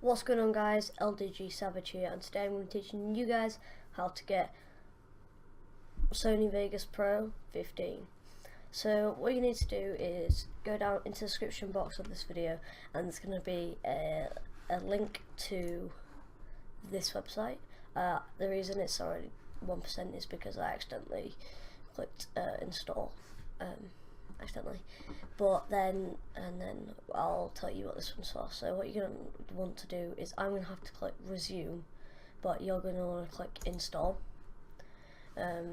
What's going on, guys? LDGSAVAGE here, and today I'm going to be teaching you guys how to get Sony Vegas Pro 15. So what you need to do is go down into the description box of this video, and there's going to be a link to this website. The reason it's already 1% is because I accidentally clicked install. Accidentally, but then I'll tell you what this one's for. So what you're going to want to do is I'm going to have to click resume, but you're going to want to click install. I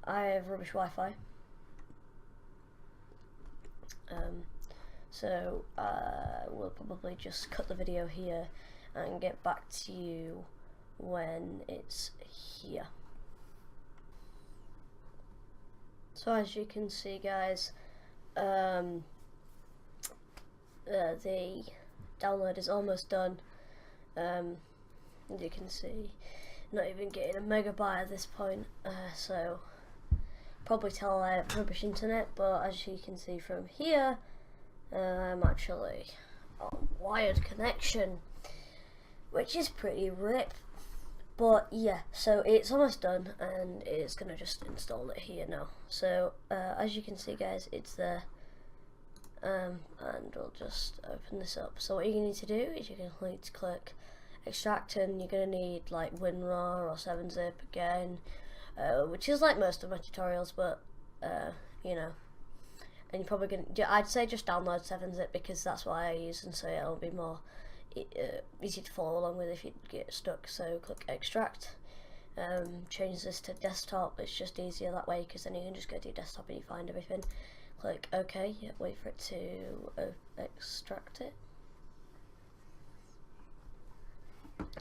have rubbish Wi-Fi, so we'll probably just cut the video here and get back to you when it's here. So as you can see, guys, the download is almost done. As you can see, not even getting a megabyte at this point, so probably tell I have rubbish internet, but as you can see from here, I'm actually on wired connection, which is pretty rip. But yeah, so it's almost done, and it's gonna just install it here now. So as you can see, guys, it's there, and we'll just open this up. So what you need to do is you're gonna need to click extract, and you're gonna need like WinRAR or 7-zip again, which is like most of my tutorials, but you know, and you're probably gonna, I'd say just download 7-zip because that's what I use, and so it'll be more easy to follow along with if you get stuck. So click extract, change this to desktop. It's just easier that way because then you can just go to your desktop and you find everything. Click OK, wait for it to extract it.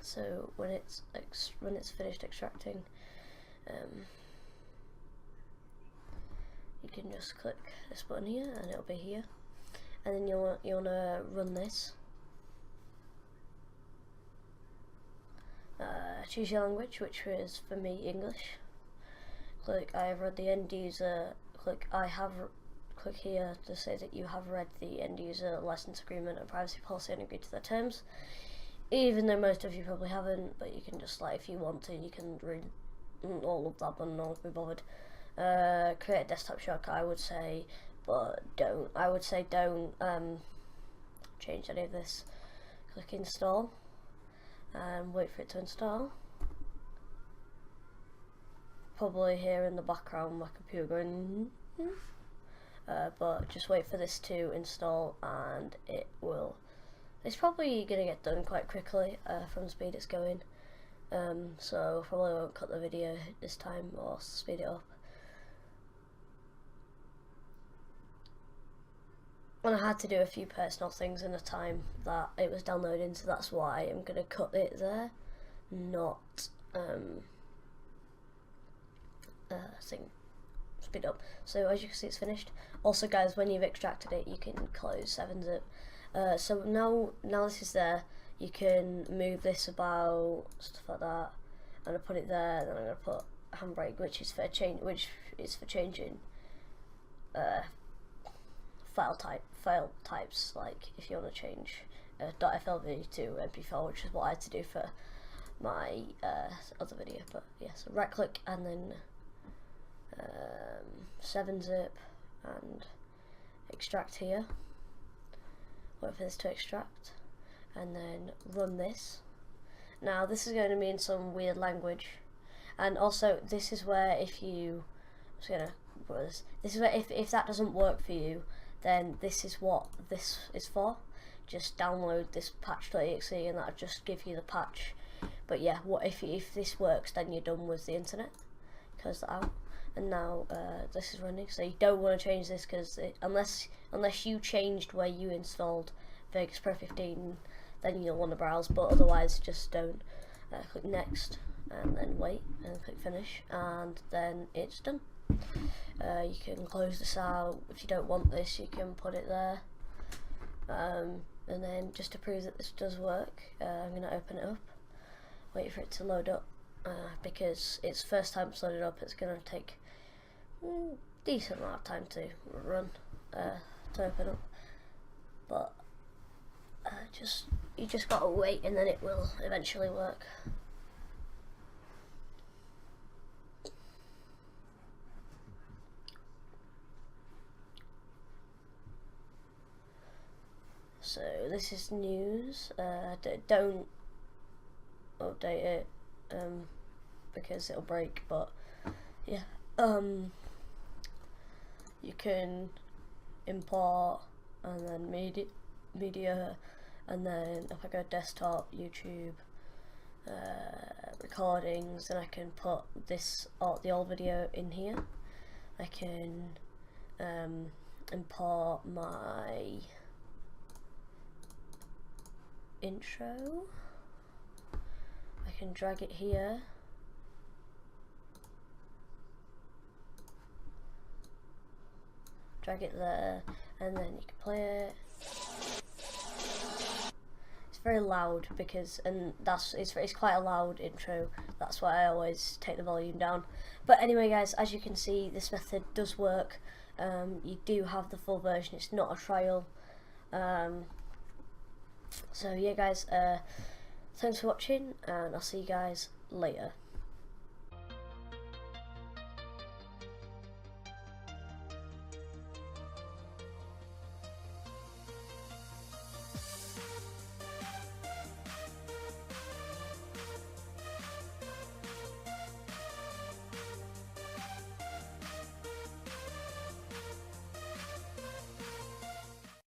So when it's finished extracting, you can just click this button here and it'll be here, and then you want to run this. Choose your language, which is for me English. Click I have read the end user. Click click here to say that you have read the end user license agreement and privacy policy and agreed to their terms. Even though most of you probably haven't, but you can just, like, if you want to, you can read all of that, but not be bothered. Create a desktop shortcut, I would say, but don't. I would say don't change any of this. Click install and wait for it to install. Probably hear in the background my computer going but just wait for this to install, and it's probably gonna get done quite quickly from the speed it's going, so probably won't cut the video this time or speed it up. And I had to do a few personal things in the time that it was downloading, so that's why I'm going to cut it there, not speed up. So as you can see, it's finished. Also, guys, when you've extracted it, you can close 7-zip. So now this is there, you can move this about, stuff like that. I'm going to put it there, and then I'm going to put handbrake, which is for changing file types, like if you want to change .flv to mp4, which is what I had to do for my other video. But yeah, so right click and then 7-zip and extract here, wait for this to extract, and then run this. Now this is going to be in some weird language, and also this is where if that doesn't work for you, then this is what this is for. Just download this patch.exe and that'll just give you the patch. But yeah, what if this works, then you're done with the internet. Close that out, and now this is running. So you don't want to change this because unless you changed where you installed Vegas Pro 15, then you'll want to browse. But otherwise, just don't. Click next and then wait and click finish, and then it's done. You can close this out. If you don't want this, you can put it there, and then just to prove that this does work, I'm going to open it up, wait for it to load up, because it's first time it's loaded up. It's going to take a decent amount of time to run, to open up, but you just gotta wait, and then it will eventually work. So this is news. Don't update it because it'll break, but yeah, you can import and then media, and then if I go desktop, YouTube, recordings, and I can put the old video in here. I can import my intro. I can drag it here, drag it there, and then you can play it. It's very loud because, and it's quite a loud intro. That's why I always take the volume down. But anyway, guys, as you can see, this method does work. You do have the full version. It's not a trial. So yeah, guys, thanks for watching, and I'll see you guys later.